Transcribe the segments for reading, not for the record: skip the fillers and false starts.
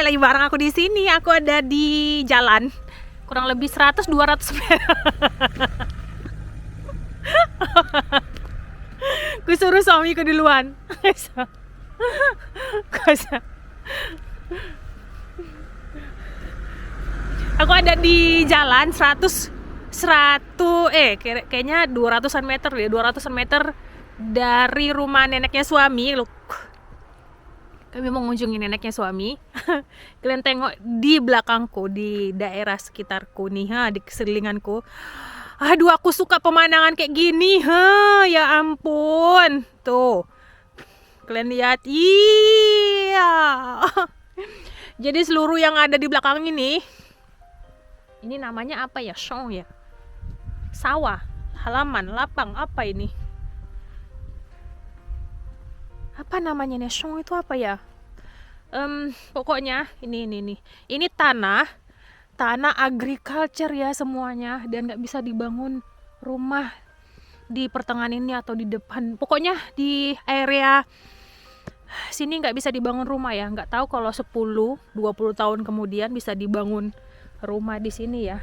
lagi bareng aku di sini. Aku ada di jalan kurang lebih 100-200 meter. Gue suruh suamiku duluan. Aku ada di jalan kayaknya 200-an meter ya, 200-an meter dari rumah neneknya suami. Loh, kami mau mengunjungi neneknya suami. Kalian tengok di belakangku, di daerah sekitarku nih, di keselilinganku. Aduh, aku suka pemandangan kayak gini, ya ampun. Tuh, kalian lihat, iya. Jadi seluruh yang ada di belakang ini namanya apa ya? Song ya? Sawah, halaman, lapang, apa ini? Apa namanya nih? Song itu apa ya? Pokoknya ini tanah agriculture ya semuanya, dan nggak bisa dibangun rumah di pertengahan ini atau di depan. Pokoknya di area sini nggak bisa dibangun rumah ya. Nggak tahu kalau 10-20 tahun kemudian bisa dibangun rumah di sini ya.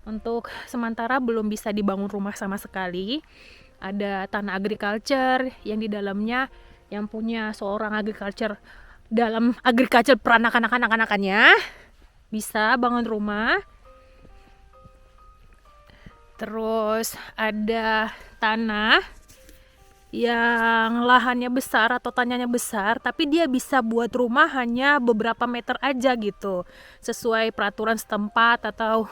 Untuk sementara belum bisa dibangun rumah sama sekali. Ada tanah agriculture yang di dalamnya yang punya seorang agriculture, dalam agriculture peranakan anak-anakannya bisa bangun rumah. Terus ada tanah yang lahannya besar atau tanahnya besar, tapi dia bisa buat rumah hanya beberapa meter aja gitu, sesuai peraturan setempat, atau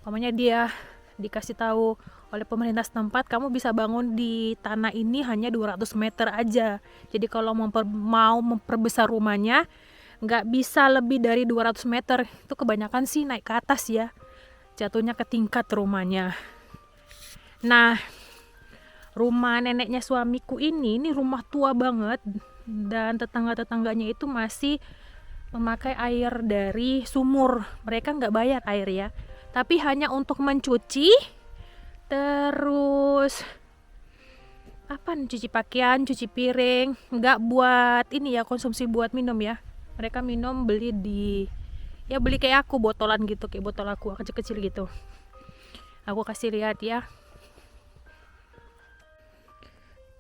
namanya dia dikasih tahu oleh pemerintah setempat, kamu bisa bangun di tanah ini hanya 200 meter aja. Jadi kalau mau memperbesar rumahnya nggak bisa lebih dari 200 meter. Itu kebanyakan sih naik ke atas ya, jatuhnya ke tingkat rumahnya. Nah, rumah neneknya suamiku ini rumah tua banget, dan tetangga-tetangganya itu masih memakai air dari sumur. Mereka nggak bayar air ya, tapi hanya untuk mencuci, terus cuci pakaian, cuci piring, nggak buat ini ya, konsumsi buat minum ya. Mereka minum beli kayak aku, botolan gitu, kayak botol aku kecil-kecil gitu. Aku kasih lihat ya.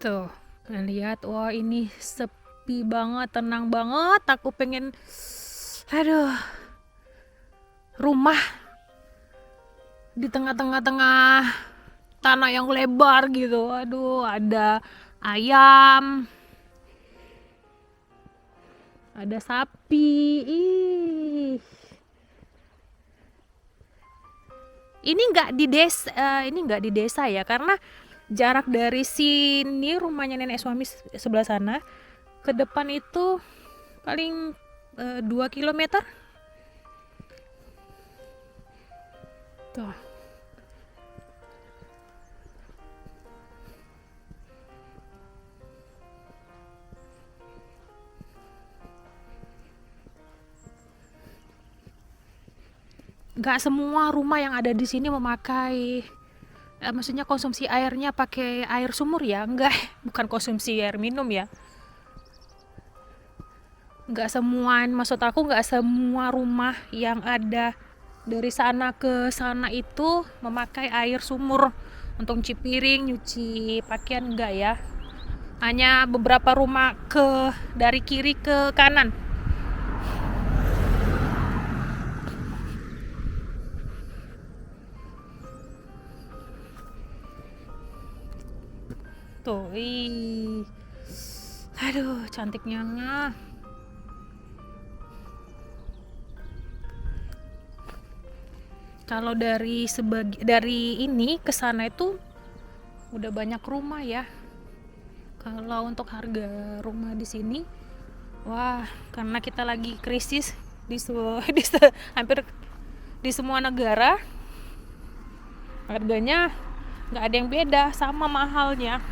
Tuh, kalian lihat, wah ini sepi banget, tenang banget. Aku pengen, rumah di tengah-tengah tanah yang lebar gitu. Aduh, ada ayam, ada sapi. Ini nggak di desa ya, karena jarak dari sini rumahnya nenek suami sebelah sana ke depan itu paling 2 kilometer. Tuh. Nggak semua rumah yang ada di sini memakai, maksudnya konsumsi airnya pakai air sumur ya, enggak, bukan konsumsi air minum ya. Maksud aku nggak semua rumah yang ada dari sana ke sana itu memakai air sumur untuk cuci piring, nyuci pakaian, enggak ya. Hanya beberapa rumah dari kiri ke kanan. Tuh, aduh, cantiknya. Kalau dari ini ke sana itu udah banyak rumah ya. Kalau untuk harga rumah di sini, wah, karena kita lagi krisis hampir di semua negara, harganya nggak ada yang beda, sama mahalnya.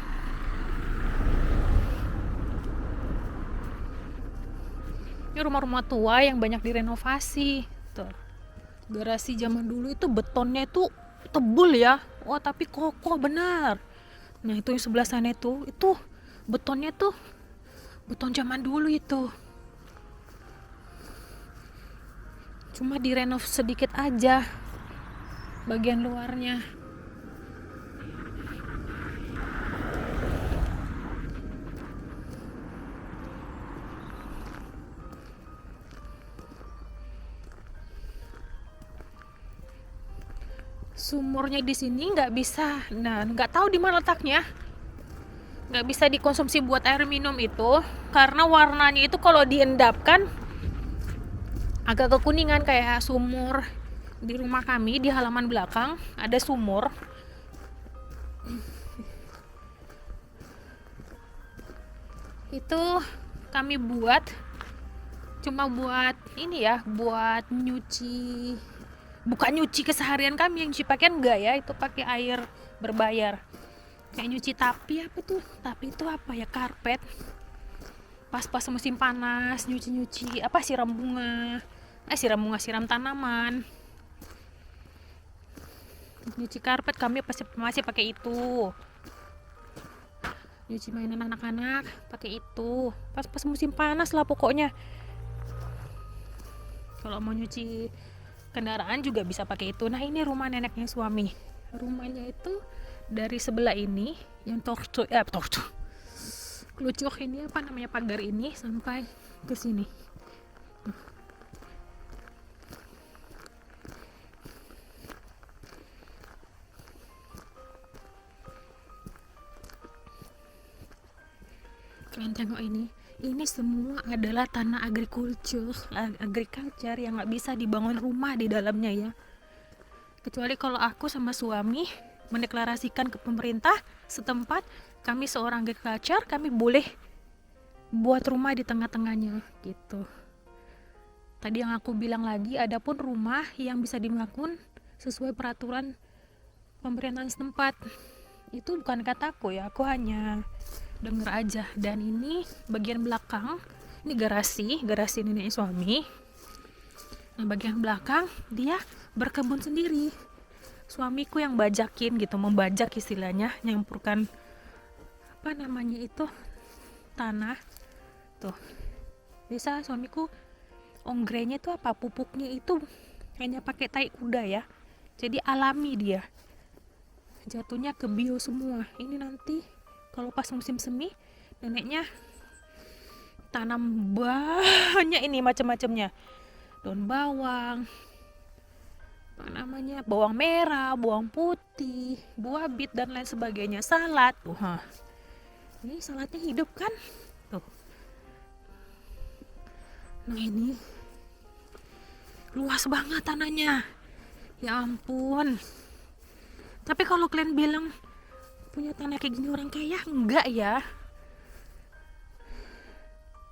Ini rumah-rumah tua yang banyak direnovasi. Tuh. Garasi zaman dulu itu betonnya itu tebul ya, wah tapi kokoh benar. Nah itu yang sebelah sana itu betonnya tuh beton zaman dulu itu. cuma direnov sedikit aja bagian luarnya. Sumurnya di sini nggak bisa, nah nggak tahu di mana letaknya, nggak bisa dikonsumsi buat air minum itu karena warnanya itu kalau diendapkan agak kekuningan kayak sumur di rumah kami. Di halaman belakang ada sumur, itu kami buat cuma buat ini ya, buat nyuci, bukan nyuci keseharian kami, yang nyuci pakaian enggak ya, itu pakai air berbayar kayak nyuci tapi itu apa ya, karpet pas musim panas, nyuci apa, siram bunga, siram tanaman, nyuci karpet kami masih pakai itu, nyuci mainan anak-anak pakai itu pas musim panas lah pokoknya. Kalau mau nyuci kendaraan juga bisa pakai itu. Nah ini rumah neneknya suami, rumahnya itu dari sebelah ini yang kelucuk ini apa namanya, pagar ini sampai ke sini. Kalian tengok ini semua adalah tanah agriculture yang nggak bisa dibangun rumah di dalamnya ya, kecuali kalau aku sama suami mendeklarasikan ke pemerintah setempat kami seorang agriculture, kami boleh buat rumah di tengah-tengahnya gitu. Tadi yang aku bilang lagi, ada pun rumah yang bisa dibangun sesuai peraturan pemerintahan setempat. Itu bukan kataku ya, aku hanya denger aja. Dan ini bagian belakang, ini garasi nenek suami. Nah bagian belakang dia berkebun sendiri, suamiku yang bajakin gitu, membajak istilahnya, nyampurkan apa namanya itu, tanah tuh. Bisa suamiku onggrenya itu apa, pupuknya itu hanya pakai tai kuda ya, jadi alami dia, jatuhnya ke bio semua. Ini nanti kalau pas musim semi neneknya tanam banyak ini macam-macamnya, daun bawang, apa namanya, bawang merah, bawang putih, buah bit dan lain sebagainya, salad. Ini saladnya hidup kan tuh. Nah ini luas banget tanahnya, ya ampun. Tapi kalau kalian bilang punya tanah kayak gini orang kaya, enggak ya.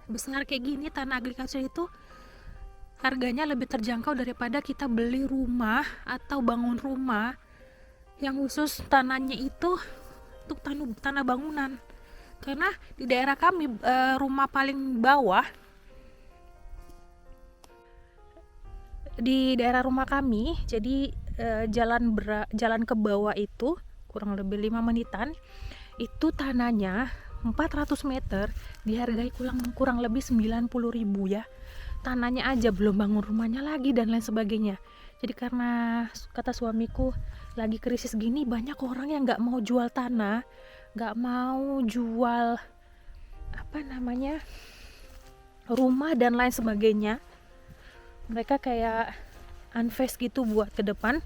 Besar kayak gini tanah agriculture itu harganya lebih terjangkau daripada kita beli rumah atau bangun rumah yang khusus tanahnya itu untuk tanah bangunan. Karena di daerah kami rumah paling bawah, di daerah rumah kami, jadi jalan ke bawah itu kurang lebih 5 menitan, itu tanahnya 400 meter dihargai kurang lebih 90.000 ya, tanahnya aja, belum bangun rumahnya lagi dan lain sebagainya. Jadi karena kata suamiku lagi krisis gini, banyak orang yang nggak mau jual tanah, nggak mau jual apa namanya, rumah dan lain sebagainya. Mereka kayak invest gitu buat ke depan,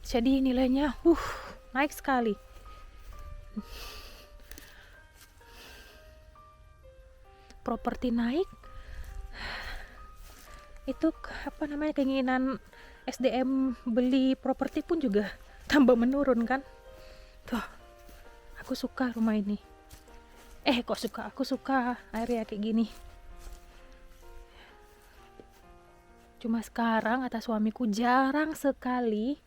jadi nilainya naik sekali. Properti naik, itu apa namanya, keinginan SDM beli properti pun juga tambah menurun kan. Tuh, aku suka rumah ini. Aku suka area kayak gini. Cuma sekarang kata suamiku jarang sekali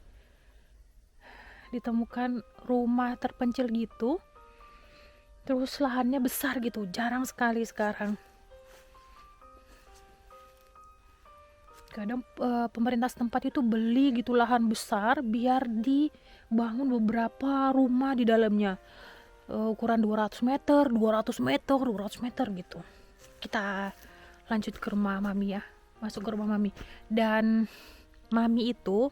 ditemukan rumah terpencil gitu, terus lahannya besar gitu, jarang sekali sekarang. Kadang pemerintah setempat itu beli gitu lahan besar biar dibangun beberapa rumah di dalamnya, ukuran 200 meter gitu. Kita lanjut ke rumah mami ya, masuk ke rumah mami. Dan mami itu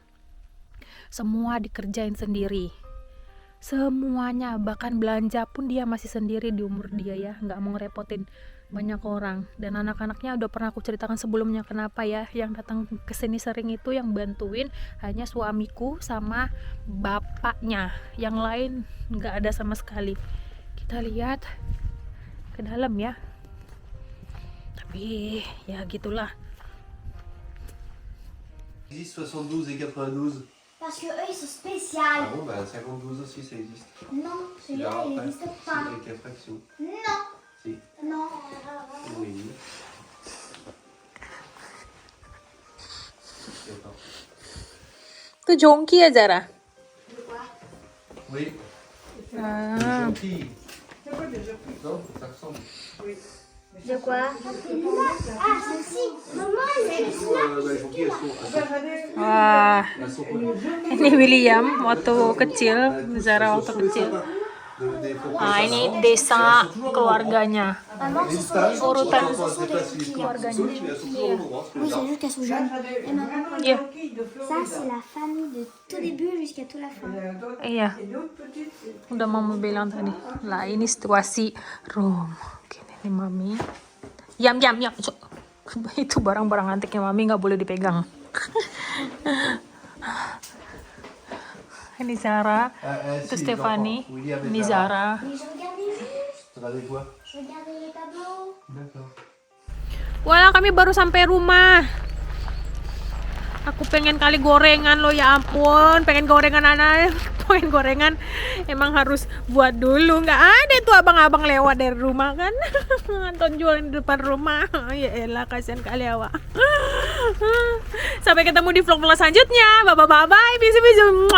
semua dikerjain sendiri, semuanya, bahkan belanja pun dia masih sendiri di umur dia ya, nggak mau ngerepotin banyak orang. Dan anak-anaknya udah pernah aku ceritakan sebelumnya kenapa ya, yang datang ke sini sering itu yang bantuin hanya suamiku sama bapaknya, yang lain nggak ada sama sekali. Kita lihat ke dalam ya, tapi ya gitulah. Existe 72 et 92. Parce que eux, ils sont Ah spéciales. bon, bah 52 aussi ça existe. Non, celui-là, il n'existe pas. Avec la fraction. Non, Si. non. Oui. D'accord. Itu jongki ya Zara. Oui. Ah. Gentil. Non, ça ressemble. De quoi? Ah, celle-ci. Maman, elle est Les gentilles, Wah, elles sont connues. ini William waktu kecil, Zara waktu kecil. Nah, ini desa keluarganya. Maman, ce sont les Urutan keluarganya. Oui, c'est juste qu'elles sont jeunes. Et maman, Iya, ça, c'est la famille de tout début jusqu'à toute la fin. iya. Udah mama bilang tadi. Lah, ini situasi room. Oke, ini mami. Yam. Cok. Itu barang-barang antiknya mami nggak boleh dipegang. Ini Zara, itu Stefani, ini Zara. Mais je regardais juste. Regardez quoi? Je regardais les tableaux. D'accord. Wala, kami baru sampai rumah. Aku pengen kali gorengan loh, ya ampun. Pengen gorengan anak. Pengen gorengan. Emang harus buat dulu. Nggak ada tuh abang-abang lewat dari rumah kan. Anton jualan di depan rumah. Ya elah, kasihan kali awak. Sampai ketemu di vlog selanjutnya. Bye-bye. Bisu-bisu.